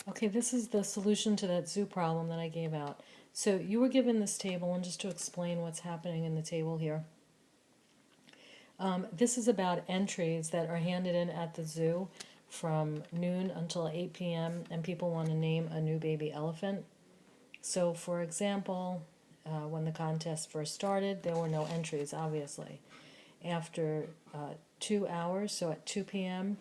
Okay, this is the solution to that zoo problem that I gave out. So you were given this table, and just to explain what's happening in the table here, this is about entries that are handed in at the zoo from noon until 8 p.m., and people want to name a new baby elephant. So, for example, when the contest first started, there were no entries, obviously. After 2 hours, so at 2 p.m.,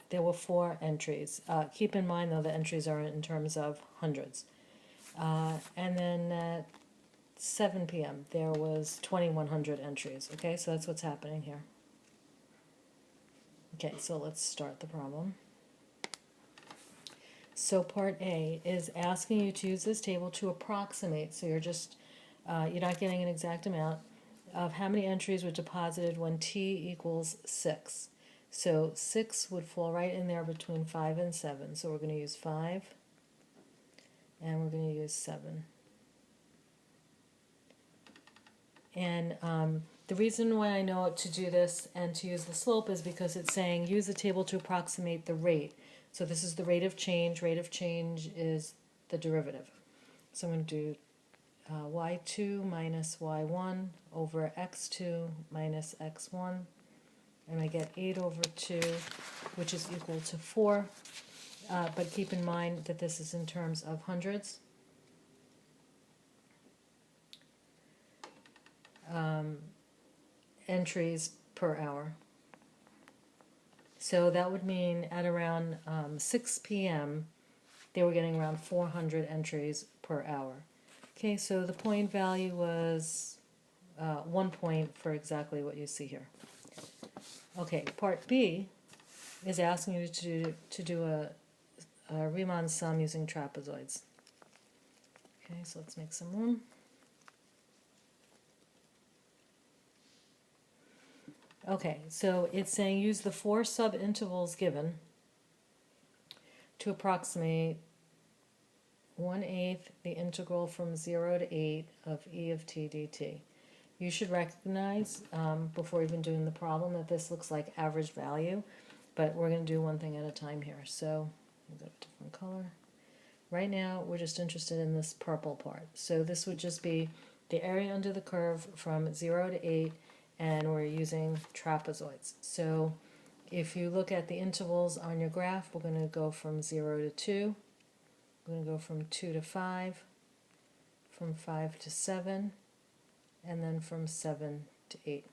there were 4 entries. Keep in mind, though, the entries are in terms of hundreds. And then at 7 p.m., there was 2,100 entries. Okay, so that's what's happening here. Okay, so let's start the problem. So part A is asking you to use this table to approximate, so you're not getting an exact amount, of how many entries were deposited when t equals 6. So 6 would fall right in there between 5 and 7. So we're going to use 5 and we're going to use 7. And the reason why I know to do this and to use the slope is because it's saying use the table to approximate the rate. So this is the rate of change. Rate of change is the derivative. So I'm going to do y2 minus y1 over x2 minus x1. And I get 8 over 2, which is equal to 4. But keep in mind that this is in terms of hundreds. Entries per hour. So that would mean at around 6 p.m., they were getting around 400 entries per hour. Okay, so the point value was 1 point for exactly what you see here. Okay, part B is asking you to do a Riemann sum using trapezoids. Okay, so let's make some room. Okay, so it's saying use the 4 subintervals given to approximate 1/8 the integral from 0 to 8 of e of t dt. You should recognize before even doing the problem that this looks like average value, but we're going to do one thing at a time here. So we'll go to a different color. Right now we're just interested in this purple part. So this would just be the area under the curve from 0 to 8, and we're using trapezoids. So if you look at the intervals on your graph, we're going to go from 0 to 2. We're going to go from 2 to 5, from 5 to 7, and then from 7 to 8.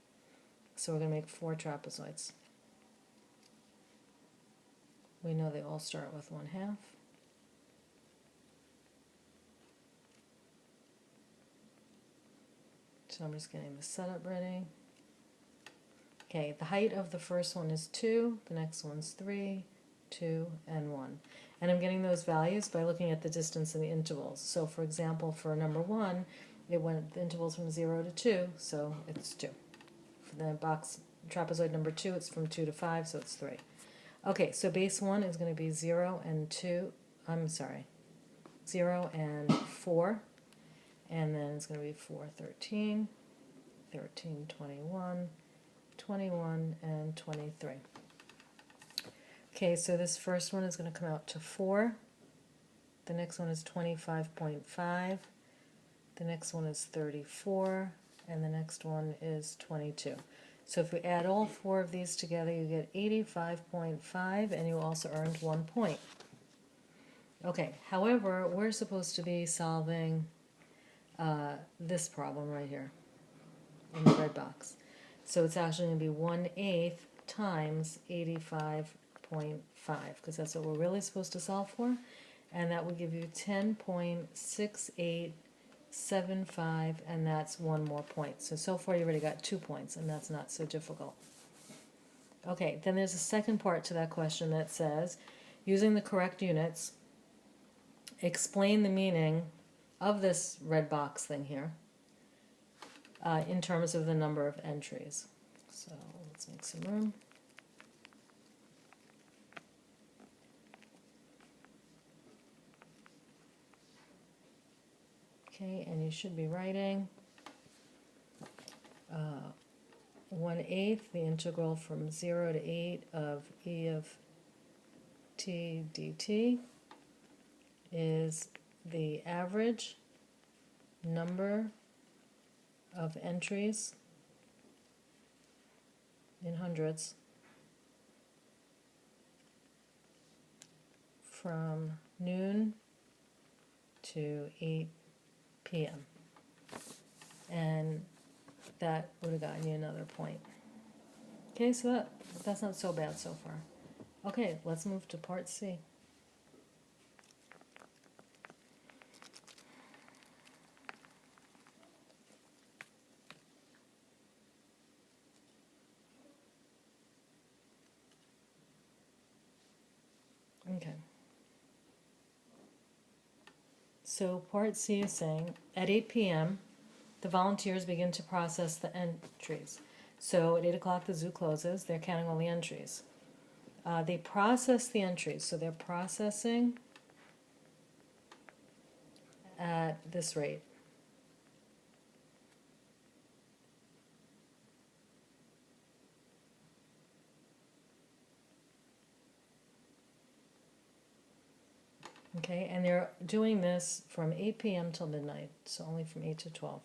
So we're going to make 4 trapezoids. We know they all start with 1/2. So I'm just getting the setup ready. Okay, the height of the first one is 2, the next one's 3, 2, and 1. And I'm getting those values by looking at the distance in the intervals. So for example, for number 1, it went the intervals from 0 to 2, so it's 2. For the box trapezoid number 2, it's from 2 to 5, so it's 3. Okay, so base 1 is going to be 0 and 2, 0 and 4, and then it's going to be 4, 13, 13, 21, 21, and 23. Okay, so this first one is going to come out to 4. The next one is 25.5. The next one is 34. And the next one is 22. So if we add all 4 of these together, you get 85.5, and you also earned 1 point. Okay, however, we're supposed to be solving this problem right here in the red box. So it's actually going to be 1/8 times 85.5, because that's what we're really supposed to solve for. And that would give you 10.6875, and that's 1 more point. So far you already got 2 points, and that's not so difficult. Okay, then there's a second part to that question that says, using the correct units, explain the meaning of this red box thing here in terms of the number of entries. So let's make some room. Okay, and you should be writing 1/8 the integral from 0 to 8 of e of t dt. is the average number of entries in hundreds from noon to 8 p.m. And that would have gotten you another point. Okay, so that's not so bad so far. Okay, let's move to part C. Okay. So part C is saying, at 8 p.m., the volunteers begin to process the entries. So at 8 o'clock, the zoo closes. They're counting all the entries. They process the entries. So they're processing at this rate. Okay, and they're doing this from 8 p.m. till midnight, so only from 8 to 12.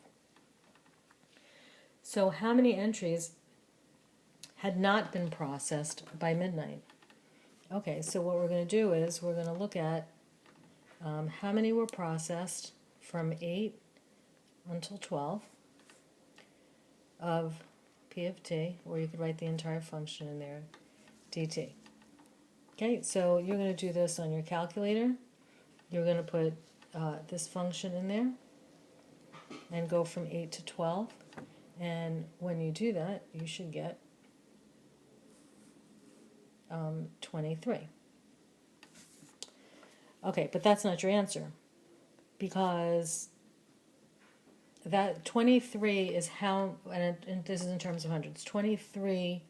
So how many entries had not been processed by midnight? Okay, so what we're going to do is we're going to look at how many were processed from 8 until 12 of P of t, or you could write the entire function in there, dt. Okay, so you're going to do this on your calculator. You're going to put this function in there and go from 8 to 12. And when you do that, you should get 23. Okay, but that's not your answer, because that 23 is how, and this is in terms of hundreds, 23,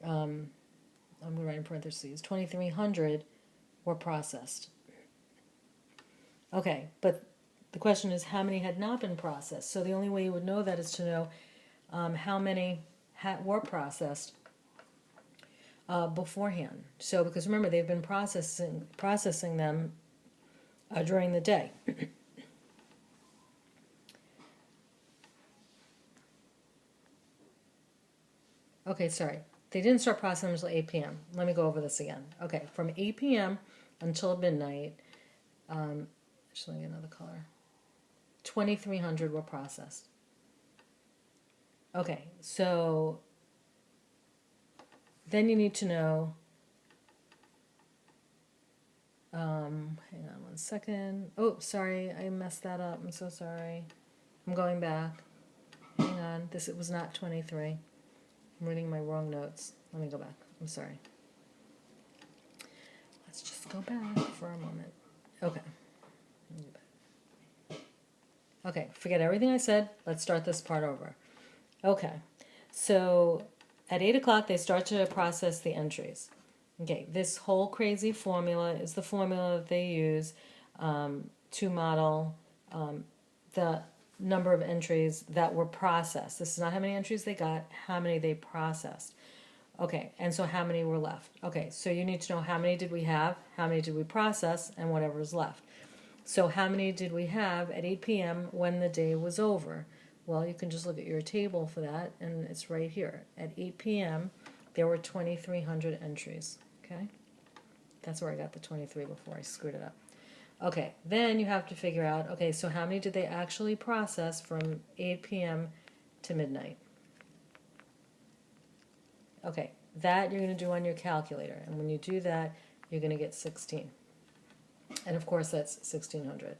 I'm going to write in parentheses, 2,300 were processed. Okay, but the question is how many had not been processed. So the only way you would know that is to know how many were processed beforehand. So because remember, they've been processing them during the day. Okay, sorry. They didn't start processing until 8 p.m. Let me go over this again. Okay, from 8 p.m. until midnight, just let me get another color, 2,300 were processed. Okay, so then you need to know, hang on one second. Oh, sorry, I messed that up. I'm so sorry. I'm going back. Hang on, it was not 23. I'm reading my wrong notes. Let me go back. I'm sorry. Let's just go back for a moment. Okay. Okay, forget everything I said. Let's start this part over. Okay, so at 8 o'clock, they start to process the entries. Okay, this whole crazy formula is the formula that they use to model the number of entries that were processed. This is not how many entries they got, how many they processed. Okay, and so how many were left? Okay, so you need to know how many did we have, how many did we process, and whatever is left. So how many did we have at 8 p.m. when the day was over? Well, you can just look at your table for that, and it's right here. At 8 p.m., there were 2,300 entries, okay? That's where I got the 23 before I screwed it up. Okay, then you have to figure out, okay, so how many did they actually process from 8 p.m. to midnight? Okay, that you're going to do on your calculator, and when you do that, you're going to get 16. And of course, that's 1,600.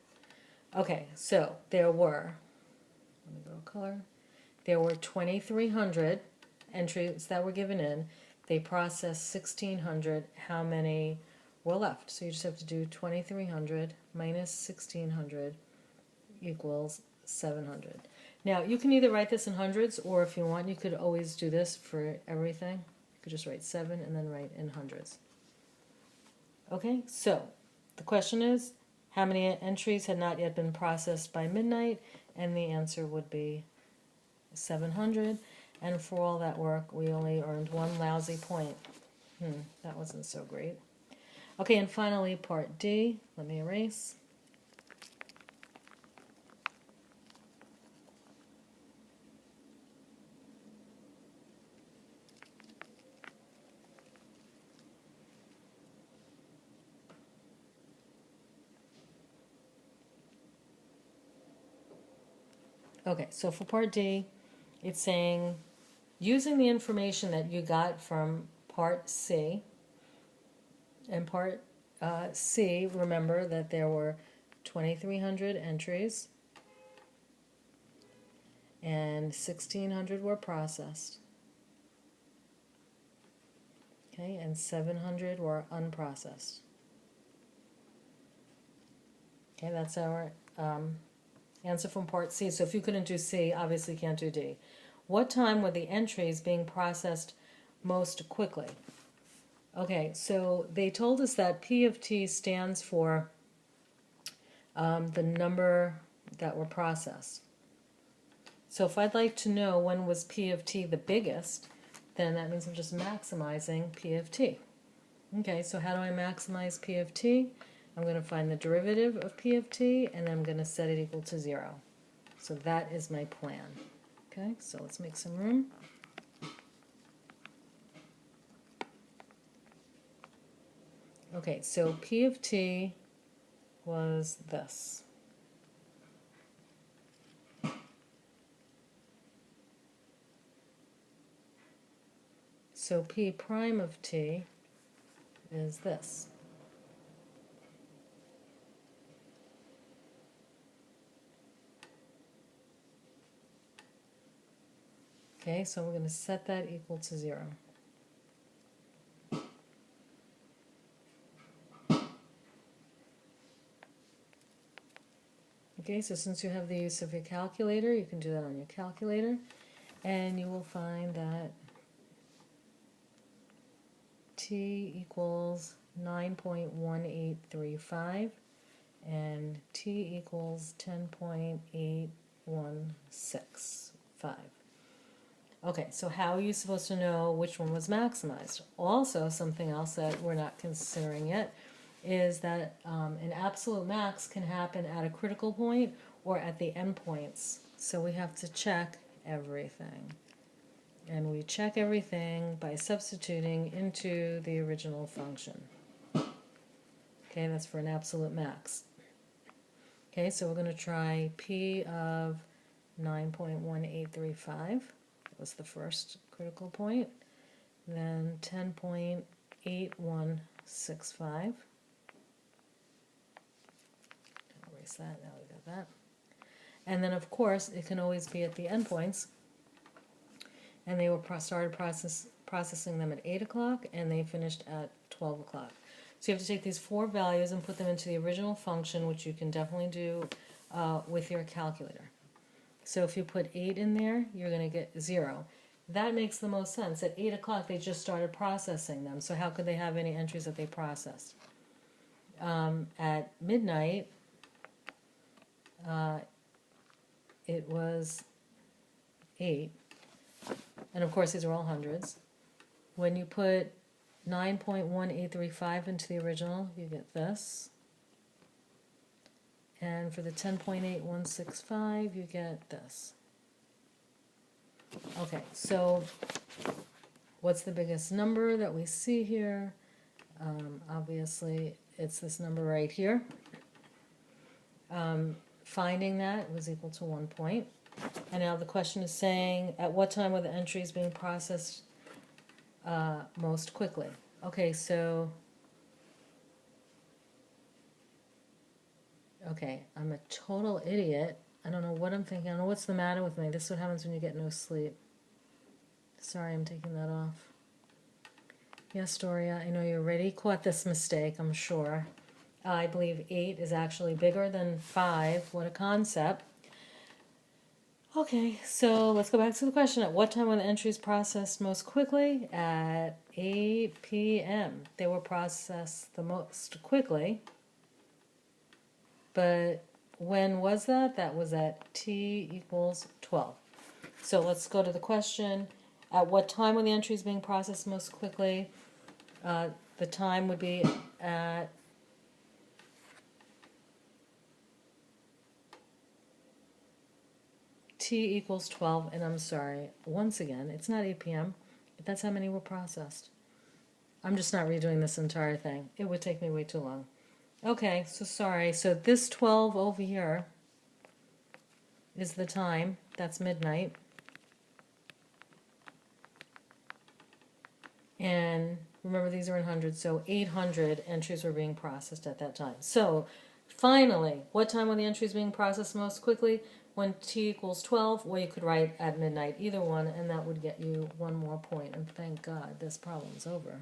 Okay, so there were, let me go color, there were 2,300 entries that were given in. They processed 1,600. How many were left? So you just have to do 2,300 minus 1,600 equals 700. Now, you can either write this in hundreds, or if you want, you could always do this for everything. You could just write 7 and then write in hundreds. Okay, so the question is, how many entries had not yet been processed by midnight? And the answer would be 700. And for all that work, we only earned one lousy point. That wasn't so great. Okay, and finally, part D. Let me erase. Okay, so for part D, it's saying using the information that you got from part C, and part C, remember that there were 2,300 entries and 1,600 were processed. Okay, and 700 were unprocessed. Okay, that's our answer from part C. So if you couldn't do C, obviously you can't do D. What time were the entries being processed most quickly? Okay, so they told us that P of T stands for the number that were processed. So if I'd like to know when was P of T the biggest, then that means I'm just maximizing P of T. Okay, so how do I maximize P of T? I'm going to find the derivative of P of T, and I'm going to set it equal to 0. So that is my plan. Okay, so let's make some room. Okay, so P of T was this. So P prime of T is this. Okay, so we're going to set that equal to 0. Okay, so since you have the use of your calculator, you can do that on your calculator, and you will find that T equals 9.1835 and T equals 10.8165. Okay, so how are you supposed to know which one was maximized? Also, something else that we're not considering yet is that an absolute max can happen at a critical point or at the endpoints. So we have to check everything. And we check everything by substituting into the original function. Okay, that's for an absolute max. Okay, so we're going to try P of 9.1835. That was the first critical point. Then 10.8165. Erase that, now we got that. And then, of course, it can always be at the endpoints. And they were started processing them at 8 o'clock, and they finished at 12 o'clock. So you have to take these 4 values and put them into the original function, which you can definitely do with your calculator. So if you put 8 in there, you're going to get 0. That makes the most sense. At 8 o'clock, they just started processing them, so how could they have any entries that they processed? At midnight, it was 8. And of course, these are all hundreds. When you put 9.1835 into the original, you get this. And for the 10.8165, you get this. Okay, so what's the biggest number that we see here? Obviously, it's this number right here. Finding that was equal to 1 point. And now the question is saying, at what time were the entries being processed most quickly? Okay, so, okay, I'm a total idiot. I don't know what I'm thinking. I don't know what's the matter with me. This is what happens when you get no sleep. Sorry, I'm taking that off. Yes, Doria, I know you already caught this mistake, I'm sure. I believe 8 is actually bigger than 5. What a concept. Okay, so let's go back to the question. At what time were the entries processed most quickly? At 8 p.m. They were processed the most quickly. But when was that? That was at T equals 12. So let's go to the question. At what time were the entries being processed most quickly? The time would be at T equals 12, and I'm sorry, once again, it's not 8 p.m., but that's how many were processed. I'm just not redoing this entire thing. It would take me way too long. Okay, so sorry. So this 12 over here is the time, that's midnight. And remember, these are in hundreds, so 800 entries were being processed at that time. So finally, what time were the entries being processed most quickly? When t equals 12, well, you could write at midnight, either one, and that would get you one more point. And thank God this problem's over.